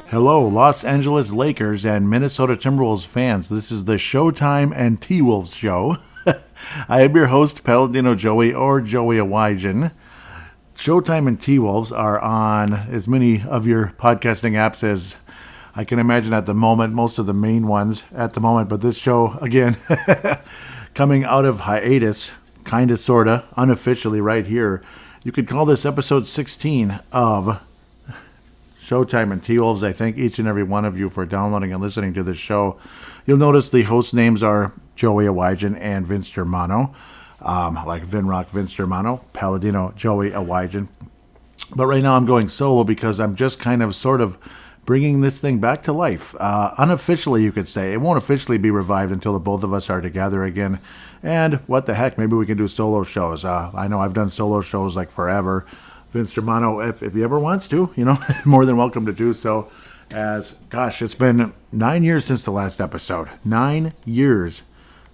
Hello, Los Angeles Lakers and Minnesota Timberwolves fans. This is the Showtime And Twolves show. I am your host, Palladino Joey, or Joey Awajan. Showtime and Twolves are on as many of your podcasting apps as I can imagine at the moment, most of the main ones at the moment. But this show, again, coming out of hiatus, kind of, sort of, unofficially right here. You could call this episode 16 of Showtime And Twolves. I thank each and every one of you for downloading and listening to this show. You'll notice the host names are Joey Awajan and Vince Germano, like Vinrock Vince Germano, Palladino Joey Awajan. But right now I'm going solo because I'm just kind of sort of bringing this thing back to life. Unofficially, you could say. It won't officially be revived until the both of us are together again. And what the heck, maybe we can do solo shows. I know I've done solo shows like forever. Vince Germano, if he ever wants to, more than welcome to do so. It's been 9 years since the last episode. 9 years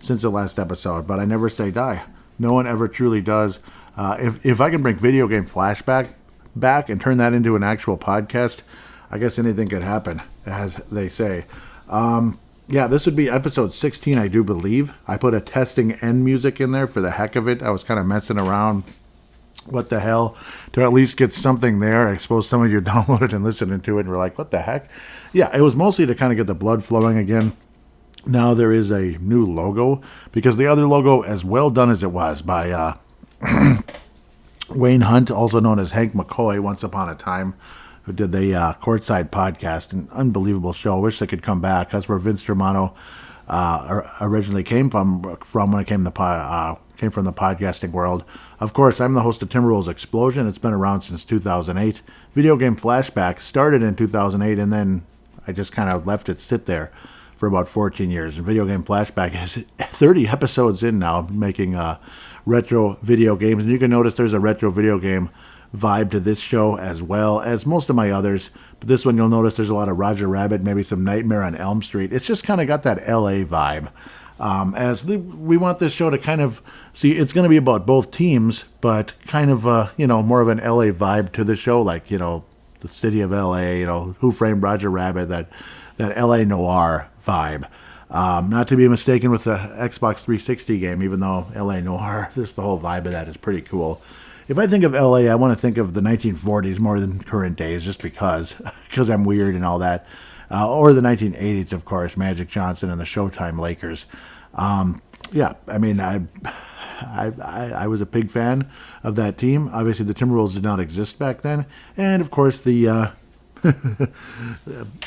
since the last episode, but I never say die. No one ever truly does. If I can bring video game flashback back and turn that into an actual podcast, I guess anything could happen, as they say. This would be episode 16, I do believe. I put a testing end music in there for the heck of it. I was kind of messing around. What the hell, to at least get something there. I suppose some of you downloaded and listened to it and were like, what the heck? Yeah, it was mostly to kind of get the blood flowing again. Now there is a new logo, because the other logo, as well done as it was by Wayne Hunt, also known as Hank McCoy, once upon a time, who did the Courtside podcast, an unbelievable show. I wish they could come back. That's where Vince Germano originally came from when it came from the podcasting world. Of course, I'm the host of Timberwolves Explosion. It's been around since 2008. Video Game Flashback started in 2008, and then I just kind of left it sit there for about 14 years. And Video Game Flashback is 30 episodes in now, making retro video games. And you can notice there's a retro video game vibe to this show as well as most of my others. But this one, you'll notice there's a lot of Roger Rabbit, maybe some Nightmare on Elm Street. It's just kind of got that LA vibe. We want this show to kind of see, it's going to be about both teams, but kind of, more of an LA vibe to the show, like, the city of LA, Who Framed Roger Rabbit, that LA noir vibe. Not to be mistaken with the Xbox 360 game, even though LA noir, just the whole vibe of that is pretty cool. If I think of LA, I want to think of the 1940s more than current days, just because I'm weird and all that. Or the 1980s, of course, Magic Johnson and the Showtime Lakers. I was a big fan of that team. Obviously, the Timberwolves did not exist back then. And, of course, the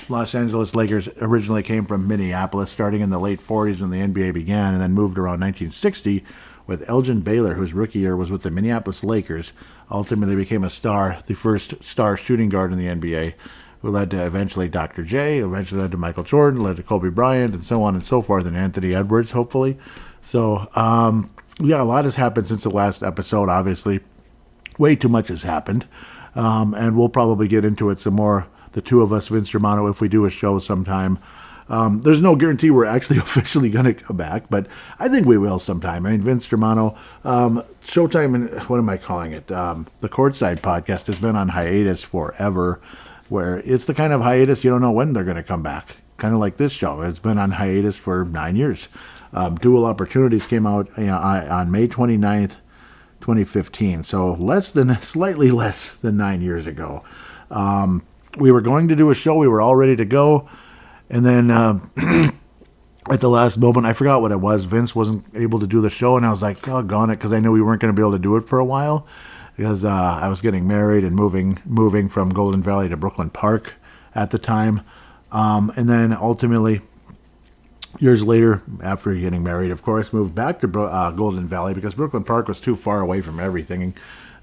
Los Angeles Lakers originally came from Minneapolis, starting in the late 40s when the NBA began, and then moved around 1960 with Elgin Baylor, whose rookie year was with the Minneapolis Lakers. Ultimately became a star, the first star shooting guard in the NBA, who led to eventually Dr. J, eventually led to Michael Jordan, led to Kobe Bryant, and so on and so forth, and Anthony Edwards, hopefully. So, a lot has happened since the last episode, obviously. Way too much has happened, and we'll probably get into it some more, the two of us, Vince Germano, if we do a show sometime. There's no guarantee we're actually officially going to come back, but I think we will sometime. I mean, Vince Germano, Showtime, and what am I calling it? The Courtside podcast has been on hiatus forever, where it's the kind of hiatus you don't know when they're going to come back. Kind of like this show. It's been on hiatus for 9 years. Dual Opportunities came out on May 29th, 2015. So slightly less than 9 years ago. We were going to do a show. We were all ready to go. And then at the last moment, I forgot what it was. Vince wasn't able to do the show. And I was like, doggone it, because I knew we weren't going to be able to do it for a while. Because I was getting married and moving from Golden Valley to Brooklyn Park at the time. And then ultimately, years later, after getting married, of course, moved back to Golden Valley because Brooklyn Park was too far away from everything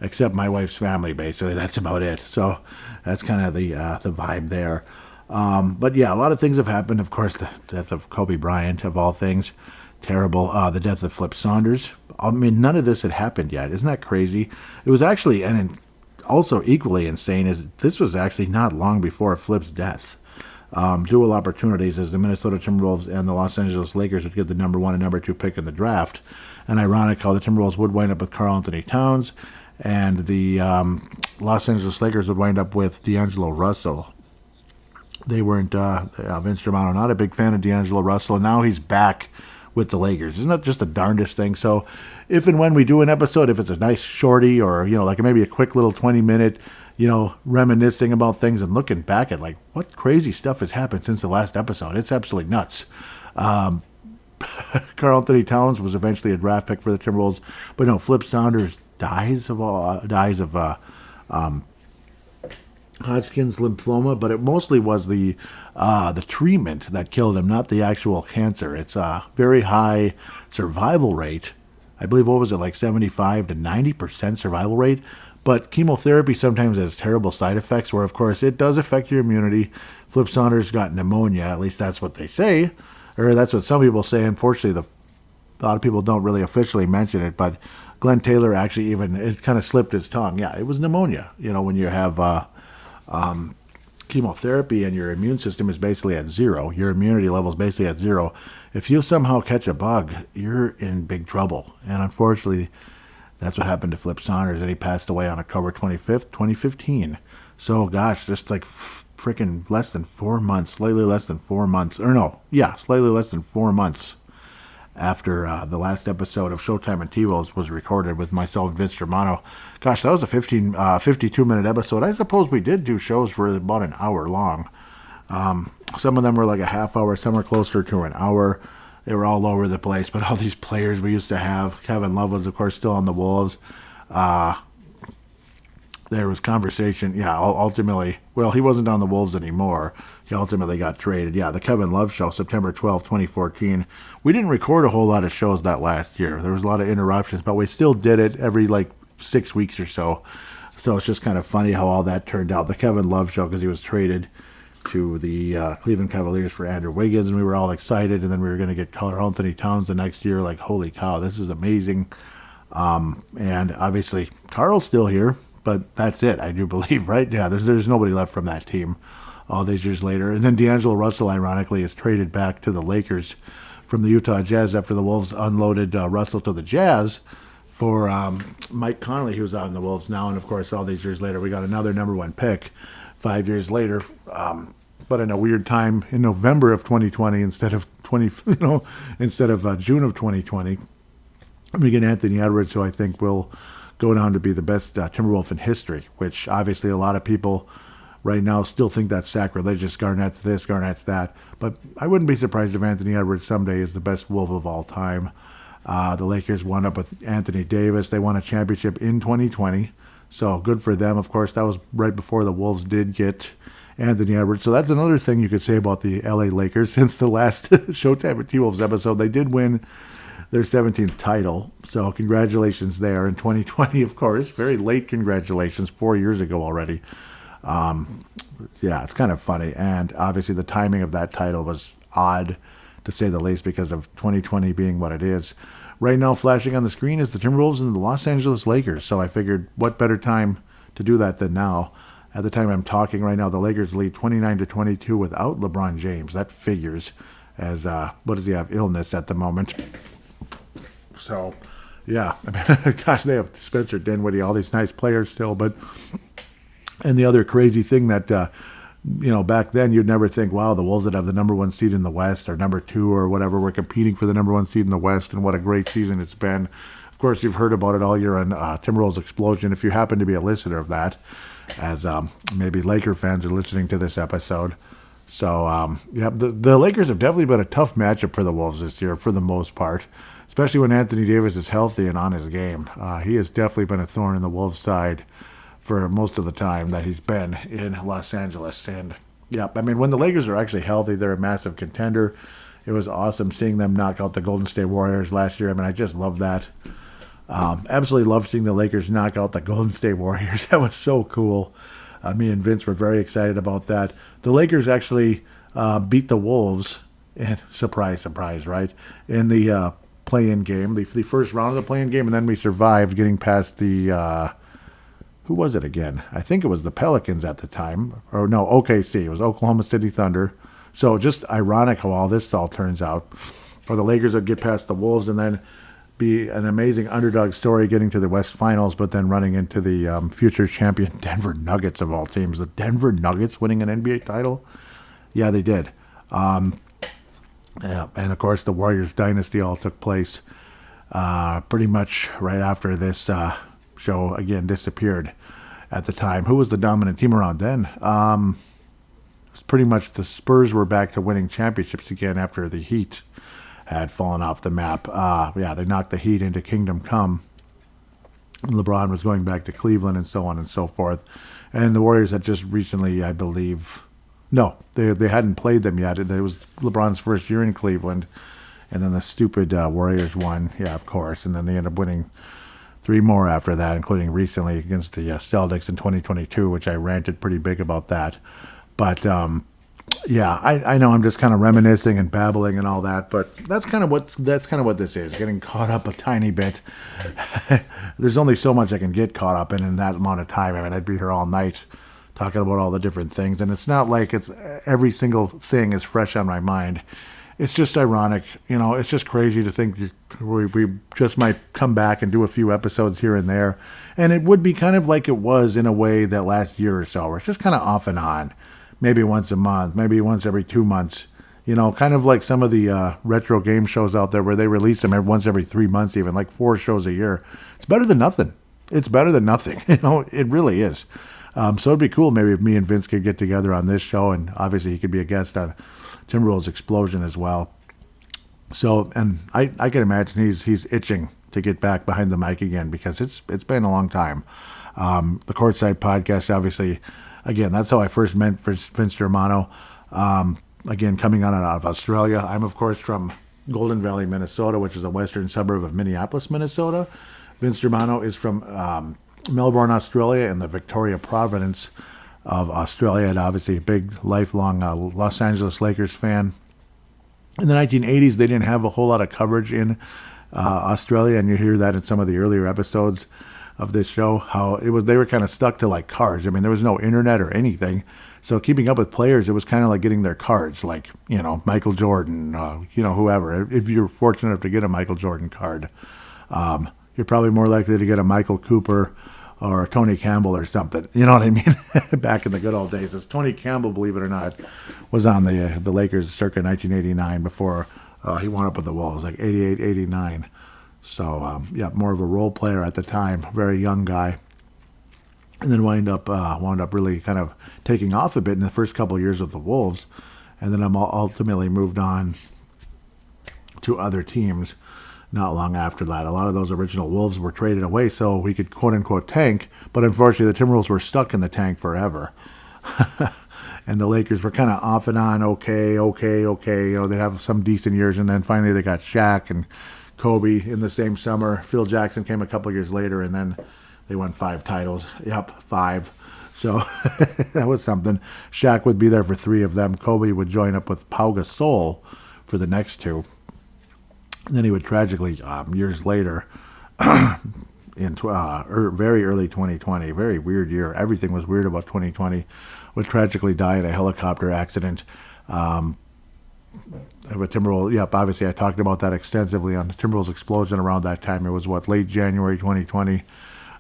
except my wife's family, basically. That's about it. So that's kind of the vibe there. But yeah, a lot of things have happened. Of course, the death of Kobe Bryant, of all things, terrible. The death of Flip Saunders. I mean, none of this had happened yet. Isn't that crazy? It was actually, and also equally insane, is this was actually not long before Flip's death. Dual opportunities as the Minnesota Timberwolves and the Los Angeles Lakers would get the number 1 and number 2 pick in the draft. And ironic how the Timberwolves would wind up with Karl Anthony Towns, and the Los Angeles Lakers would wind up with D'Angelo Russell. They weren't, Vince Germano, not a big fan of D'Angelo Russell, and now he's back with the Lakers. Isn't that just the darndest thing? So if and when we do an episode, if it's a nice shorty or, like maybe a quick little 20-minute, reminiscing about things and looking back at, like, what crazy stuff has happened since the last episode. It's absolutely nuts. Karl Anthony Towns was eventually a draft pick for the Timberwolves, but no, Flip Saunders dies of Hodgkin's lymphoma, but it mostly was the treatment that killed him, not the actual cancer. It's a very high survival rate. I believe, what was it, like 75 to 90% survival rate? But chemotherapy sometimes has terrible side effects where, of course, it does affect your immunity. Flip Saunders got pneumonia, at least that's what they say, or that's what some people say. Unfortunately, a lot of people don't really officially mention it, but Glenn Taylor actually it kind of slipped his tongue. Yeah, it was pneumonia. When you have chemotherapy and your immune system is basically at zero, your immunity level is basically at zero. If you somehow catch a bug, you're in big trouble. And unfortunately, that's what happened to Flip Saunders, and he passed away on October 25th, 2015. So, gosh, just like freaking less than 4 months, slightly less than 4 months, slightly less than 4 months after the last episode of Showtime And Twolves was recorded with myself and Vince Germano. Gosh, that was a 52-minute episode. I suppose we did do shows for about an hour long. Some of them were like a half hour, some were closer to an hour. They were all over the place, but all these players we used to have. Kevin Love was, of course, still on the Wolves. There was conversation. Yeah, ultimately, well, he wasn't on the Wolves anymore. He ultimately got traded. Yeah, the Kevin Love Show, September 12th, 2014. We didn't record a whole lot of shows that last year. There was a lot of interruptions, but we still did it every, 6 weeks or so. So it's just kind of funny how all that turned out. The Kevin Love Show, because he was traded to the Cleveland Cavaliers for Andrew Wiggins, and we were all excited, and then we were going to get Karl Anthony Towns the next year. Like, holy cow, this is amazing. And obviously, Karl's still here, but that's it, I do believe, right? Yeah, there's nobody left from that team all these years later. And then D'Angelo Russell, ironically, is traded back to the Lakers from the Utah Jazz after the Wolves unloaded Russell to the Jazz for Mike Conley, who's out in the Wolves now. And, of course, all these years later, we got another number 1 pick 5 years later. But in a weird time in November of 2020 instead of June of 2020, we get Anthony Edwards, who I think will go down to be the best Timberwolf in history, which obviously a lot of people right now still think that's sacrilegious. Garnett's this, Garnett's that. But I wouldn't be surprised if Anthony Edwards someday is the best Wolf of all time. The Lakers wound up with Anthony Davis. They won a championship in 2020. So good for them. Of course, that was right before the Wolves did get Anthony Edwards. So that's another thing you could say about the LA Lakers. Since the last Showtime at T-Wolves episode, they did win their 17th title. So congratulations there in 2020, of course. Very late congratulations, 4 years ago already. Yeah, it's kind of funny. And obviously the timing of that title was odd, to say the least, because of 2020 being what it is. Right now, flashing on the screen is the Timberwolves and the Los Angeles Lakers. So I figured, what better time to do that than now? At the time I'm talking right now, the Lakers lead 29-22 without LeBron James. That figures, as what does he have? Illness at the moment. So, yeah, gosh, they have Spencer Dinwiddie, all these nice players still. And the other crazy thing that back then you'd never think, wow, the Wolves that have the number 1 seed in the West or number 2 or whatever, we're competing for the number 1 seed in the West, and what a great season it's been. Of course, you've heard about it all year on Timberwolves Explosion, if you happen to be a listener of that, as maybe Laker fans are listening to this episode. So, the Lakers have definitely been a tough matchup for the Wolves this year, for the most part, especially when Anthony Davis is healthy and on his game. He has definitely been a thorn in the Wolves' side for most of the time that he's been in Los Angeles. And, when the Lakers are actually healthy, they're a massive contender. It was awesome seeing them knock out the Golden State Warriors last year. I just love that. Absolutely love seeing the Lakers knock out the Golden State Warriors. That was so cool. Me and Vince were very excited about that. The Lakers actually beat the Wolves, and surprise, surprise, right, in the play-in game, the first round of the play-in game, and then we survived getting past the, who was it again? I think it was the Pelicans at the time. Or no, OKC. It was Oklahoma City Thunder. So just ironic how all this all turns out. For the Lakers would get past the Wolves and then be an amazing underdog story getting to the West Finals, but then running into the future champion Denver Nuggets of all teams. The Denver Nuggets winning an NBA title? Yeah, they did. Yeah, and of course the Warriors dynasty all took place pretty much right after this show again disappeared at the time. Who was the dominant team around then? It was pretty much the Spurs were back to winning championships again after the Heat had fallen off the map. Yeah, they knocked the Heat into Kingdom Come. LeBron was going back to Cleveland and so on and so forth. And the Warriors had just recently, I believe, no, they hadn't played them yet. It was LeBron's first year in Cleveland. And then the stupid Warriors won, yeah, of course. And then they ended up winning 3 more after that, including recently against the Celtics in 2022, which I ranted pretty big about that. But, yeah, I know I'm just kind of reminiscing and babbling and all that, but that's kind of what this is, getting caught up a tiny bit. There's only so much I can get caught up in that amount of time. I mean, I'd be here all night talking about all the different things, and it's not like it's every single thing is fresh on my mind. It's just ironic, it's just crazy to think we just might come back and do a few episodes here and there, and it would be kind of like it was in a way that last year or so, where it's just kind of off and on. Maybe once a month, maybe once every 2 months, kind of like some of the retro game shows out there where they release them once every 3 months, even like 4 shows a year. It's better than nothing. It's better than nothing. It really is. So it'd be cool maybe if me and Vince could get together on this show, and obviously he could be a guest on Timberwolves Explosion as well. So, and I can imagine he's itching to get back behind the mic again because it's been a long time. The Courtside Podcast, obviously. Again, that's how I first met Vince Germano. Again, coming out of Australia. I'm, of course, from Golden Valley, Minnesota, which is a western suburb of Minneapolis, Minnesota. Vince Germano is from Melbourne, Australia, and the Victoria Province of Australia, and obviously a big, lifelong Los Angeles Lakers fan. In the 1980s, they didn't have a whole lot of coverage in Australia, and you hear that in some of the earlier episodes of this show, how they were kind of stuck to like cards. I mean, there was no internet or anything, so keeping up with players, it was kind of like getting their cards, like Michael Jordan, whoever. If you're fortunate enough to get a Michael Jordan card, you're probably more likely to get a Michael Cooper or a Tony Campbell or something. You know what I mean? Back in the good old days, as Tony Campbell, believe it or not, was on the Lakers circa 1989 before he wound up with the Wolves, like 88, 89. So, yeah, more of a role player at the time, very young guy. And then wound up really kind of taking off a bit in the first couple of years of the Wolves. And then I'm ultimately moved on to other teams not long after that. A lot of those original Wolves were traded away so we could quote-unquote tank. But unfortunately, the Timberwolves were stuck in the tank forever. And the Lakers were kind of off and on, okay. They'd have some decent years, and then finally they got Shaq and Kobe in the same summer. Phil Jackson came a couple years later, and then they won 5 titles. Yep, 5. So that was something. Shaq would be there for 3 of them. Kobe would join up with Pau Gasol for the next 2. And then he would tragically, years later, in very early 2020, very weird year. Everything was weird about 2020. Would tragically die in a helicopter accident. With Timberwolves, yep, obviously I talked about that extensively on the Timberwolves Explosion around that time. It was, late January 2020.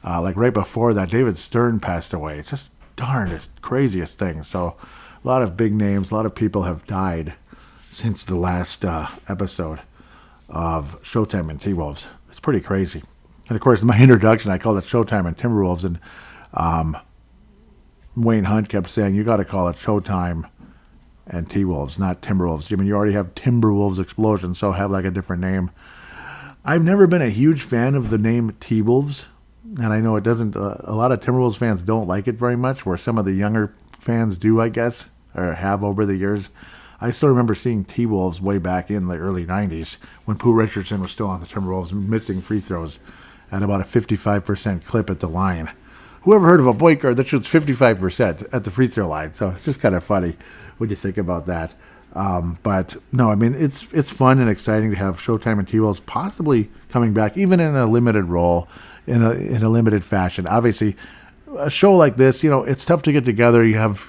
Like right before that, David Stern passed away. It's just darndest, craziest thing. So a lot of big names, a lot of people have died since the last episode of Showtime and T-Wolves. It's pretty crazy. And of course, in my introduction, I called it Showtime and Timberwolves, and Wayne Hunt kept saying, you got to call it Showtime and T-Wolves, not Timberwolves. I mean, you already have Timberwolves Explosion, so have like a different name. I've never been a huge fan of the name T-Wolves, and I know it doesn't, a lot of Timberwolves fans don't like it very much, where some of the younger fans do, I guess, or have over the years. I still remember seeing T-Wolves way back in the early 90s when Pooh Richardson was still on the Timberwolves, missing free throws at about a 55% clip at the line. whoever heard of a point guard that shoots 55% at the free throw line? So it's just kind of funny when you think about that. But no, I mean, it's fun and exciting to have Showtime and Twolves possibly coming back, even in a limited role, in a limited fashion. Obviously, a show like this, it's tough to get together. You have,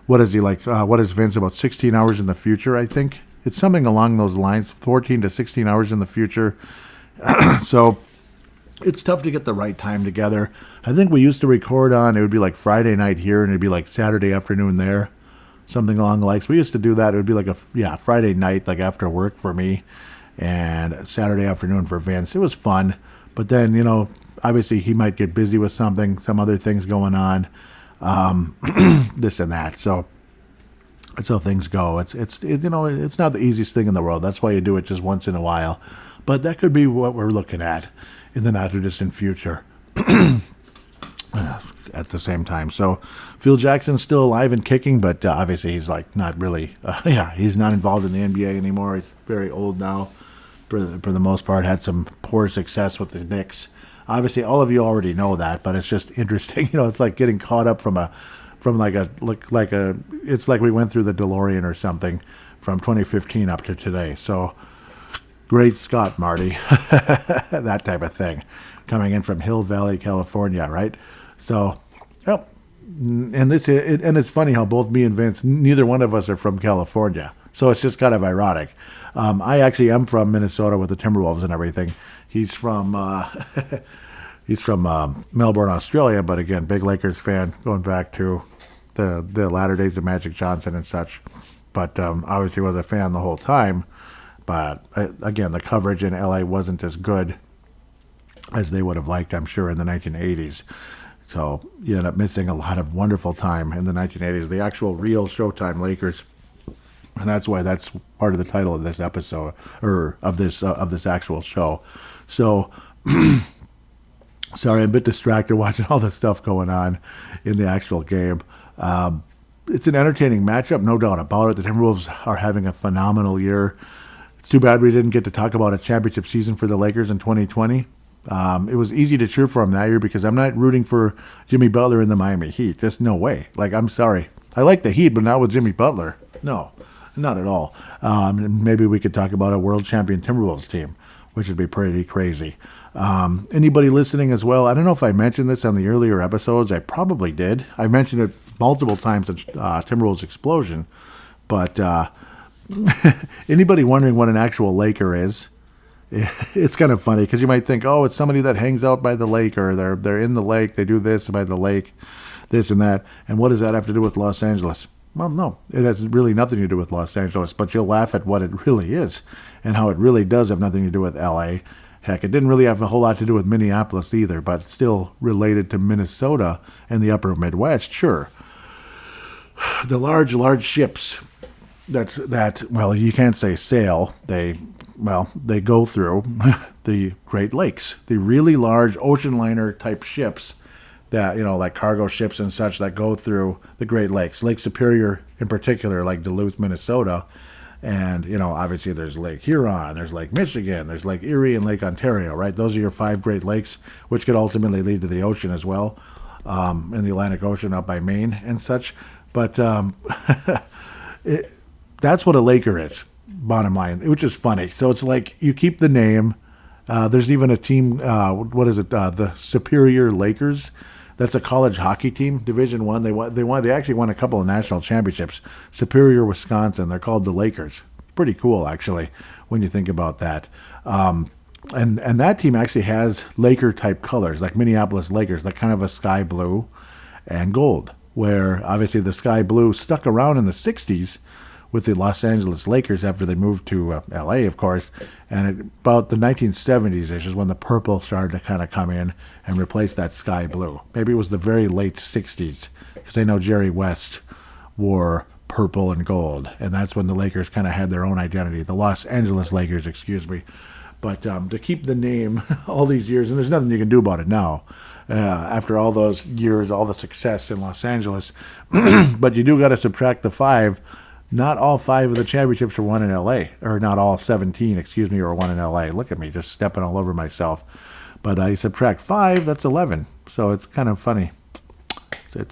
what is he like? What is Vince, about 16 hours in the future, I think? It's something along those lines, 14 to 16 hours in the future. So it's tough to get the right time together. I think we used to record on, it would be like Friday night here, and it'd be like Saturday afternoon there, something along the lines. We used to do that. It would be like Friday night, like after work for me, and Saturday afternoon for Vince. It was fun. But then, obviously he might get busy with something, some other things going on, this and that. So that's how things go. It's not the easiest thing in the world. That's why you do it just once in a while. But that could be what we're looking at in the not too distant future. At the same time. So Phil Jackson's still alive and kicking, but obviously he's like not really, he's not involved in the NBA anymore. He's very old now for the most part. Had some poor success with the Knicks. Obviously all of you already know that, but it's just interesting. It's like getting caught up it's like we went through the DeLorean or something from 2015 up to today. So great Scott, Marty. That type of thing. Coming in from Hill Valley, California, right? So, and it's funny how both me and Vince, neither one of us are from California. So it's just kind of ironic. I actually am from Minnesota with the Timberwolves and everything. He's from Melbourne, Australia, but again, big Lakers fan, going back to the latter days of Magic Johnson and such. But obviously was a fan the whole time. But again, the coverage in LA wasn't as good as they would have liked, I'm sure, in the 1980s. So you end up missing a lot of wonderful time in the 1980s, the actual real Showtime Lakers. And that's why that's part of the title of this episode, or of this actual show. So, sorry, I'm a bit distracted watching all this stuff going on in the actual game. It's an entertaining matchup, no doubt about it. The Timberwolves are having a phenomenal year. It's too bad we didn't get to talk about a championship season for the Lakers in 2020. It was easy to cheer for him that year because I'm not rooting for Jimmy Butler in the Miami Heat. Just no way. Like, I'm sorry. I like the Heat, but not with Jimmy Butler. No, not at all. Maybe we could talk about a world champion Timberwolves team, which would be pretty crazy. Anybody listening as well, I don't know if I mentioned this on the earlier episodes. I probably did. I mentioned it multiple times at Timberwolves Explosion. But anybody wondering what an actual Laker is? It's kind of funny because you might think, oh, it's somebody that hangs out by the lake, or they're in the lake, they do this by the lake, this and that. And what does that have to do with Los Angeles? Well, no, it has really nothing to do with Los Angeles, but you'll laugh at what it really is and how it really does have nothing to do with LA. Heck, it didn't really have a whole lot to do with Minneapolis either, but still related to Minnesota and the upper Midwest, sure. The large ships well, you can't say sail, they go through the Great Lakes, the really large ocean liner type ships that, like cargo ships and such that go through the Great Lakes. Lake Superior in particular, like Duluth, Minnesota. And, obviously there's Lake Huron, there's Lake Michigan, there's Lake Erie and Lake Ontario, right? Those are your 5 Great Lakes, which could ultimately lead to the ocean as well, in the Atlantic Ocean up by Maine and such. But that's what a Laker is, bottom line, which is funny. So it's like you keep the name. There's even a team, the Superior Lakers. That's a college hockey team, Division I. They actually won a couple of national championships. Superior, Wisconsin. They're called the Lakers. Pretty cool, actually, when you think about that. And that team actually has Laker-type colors, like Minneapolis Lakers, like kind of a sky blue and gold, where obviously the sky blue stuck around in the 60s with the Los Angeles Lakers after they moved to L.A., of course. And about the 1970s is when the purple started to kind of come in and replace that sky blue. Maybe it was the very late 60s, because I know Jerry West wore purple and gold, and that's when the Lakers kind of had their own identity. The Los Angeles Lakers, excuse me. But to keep the name all these years, and there's nothing you can do about it now, after all those years, all the success in Los Angeles, but you do got to subtract the 5. Not all 5 of the championships were won in L.A., or not all 17, were won in L.A. Look at me, just stepping all over myself. But I subtract 5, that's 11. So it's kind of funny. You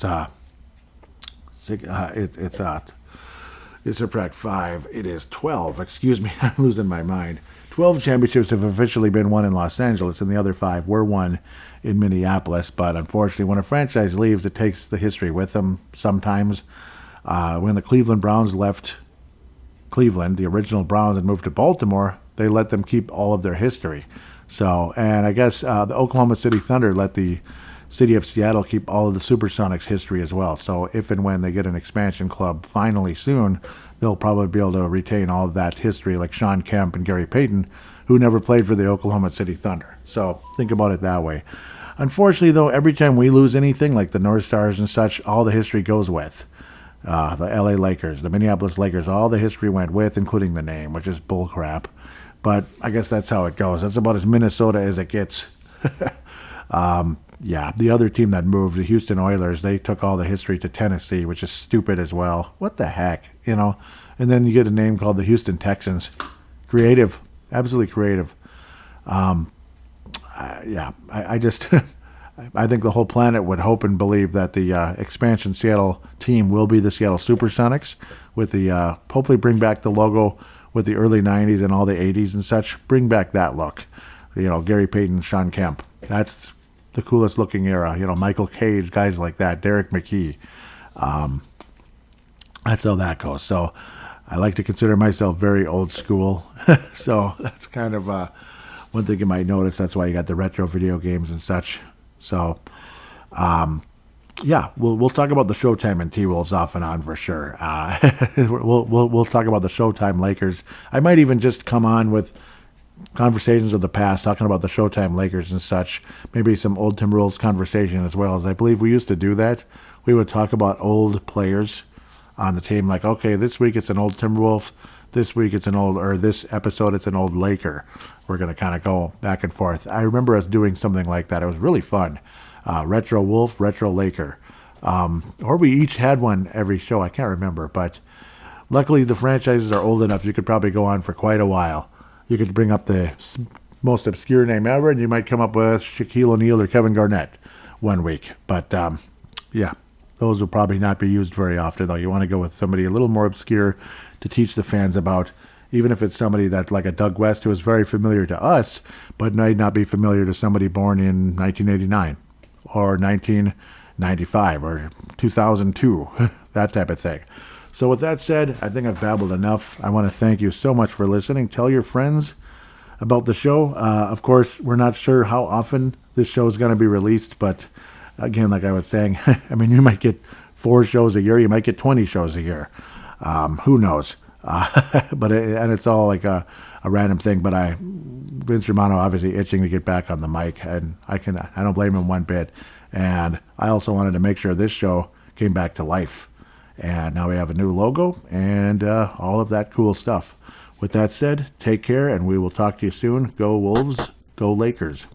subtract 5, it is 12. Excuse me, I'm losing my mind. 12 championships have officially been won in Los Angeles, and the other 5 were won in Minneapolis. But unfortunately, when a franchise leaves, it takes the history with them sometimes. When the Cleveland Browns left Cleveland, the original Browns, and moved to Baltimore, they let them keep all of their history. So, and I guess the Oklahoma City Thunder let the city of Seattle keep all of the Supersonics history as well. So if and when they get an expansion club finally soon, they'll probably be able to retain all of that history, like Sean Kemp and Gary Payton, who never played for the Oklahoma City Thunder. So think about it that way. Unfortunately, though, every time we lose anything, like the North Stars and such, all the history goes with. The LA Lakers, the Minneapolis Lakers, all the history went with, including the name, which is bullcrap. But I guess that's how it goes. That's about as Minnesota as it gets. Yeah, the other team that moved, the Houston Oilers, they took all the history to Tennessee, which is stupid as well. What the heck, you know? And then you get a name called the Houston Texans. Creative, absolutely creative. I just, I think the whole planet would hope and believe that the expansion Seattle team will be the Seattle Supersonics, with the hopefully bring back the logo with the early 90s and all the 80s and such. Bring back that look. You know, Gary Payton, Sean Kemp. That's the coolest looking era. You know, Michael Cage, guys like that, Derek McKee. That's how that goes. So I like to consider myself very old school. So that's kind of one thing you might notice. That's why you got the retro video games and such. So, yeah, we'll talk about the Showtime and T-Wolves off and on for sure. We'll talk about the Showtime Lakers. I might even just come on with conversations of the past, talking about the Showtime Lakers and such. Maybe some old Timberwolves conversation as well, as I believe we used to do that. We would talk about old players on the team, like, okay, this week it's an old Timberwolf, this week it's an old, or this episode it's an old Laker. We're going to kind of go back and forth. I remember us doing something like that. It was really fun. Retro Wolf, Retro Laker. Or we each had one every show. I can't remember, but luckily the franchises are old enough you could probably go on for quite a while. You could bring up the most obscure name ever, and you might come up with Shaquille O'Neal or Kevin Garnett one week. But, yeah, those will probably not be used very often, though. You want to go with somebody a little more obscure to teach the fans about, even if it's somebody that's like a Doug West, who is very familiar to us, but might not be familiar to somebody born in 1989 or 1995 or 2002, that type of thing. So with that said, I think I've babbled enough. I want to thank you so much for listening. Tell your friends about the show. Of course, we're not sure how often this show is going to be released, but again, like I was saying, I mean, you might get 4 shows a year. You might get 20 shows a year. Who knows? But it's all like a random thing. But Vince Romano obviously itching to get back on the mic, and I don't blame him one bit. And I also wanted to make sure this show came back to life. And now we have a new logo and all of that cool stuff. With that said, take care, and we will talk to you soon. Go Wolves, go Lakers.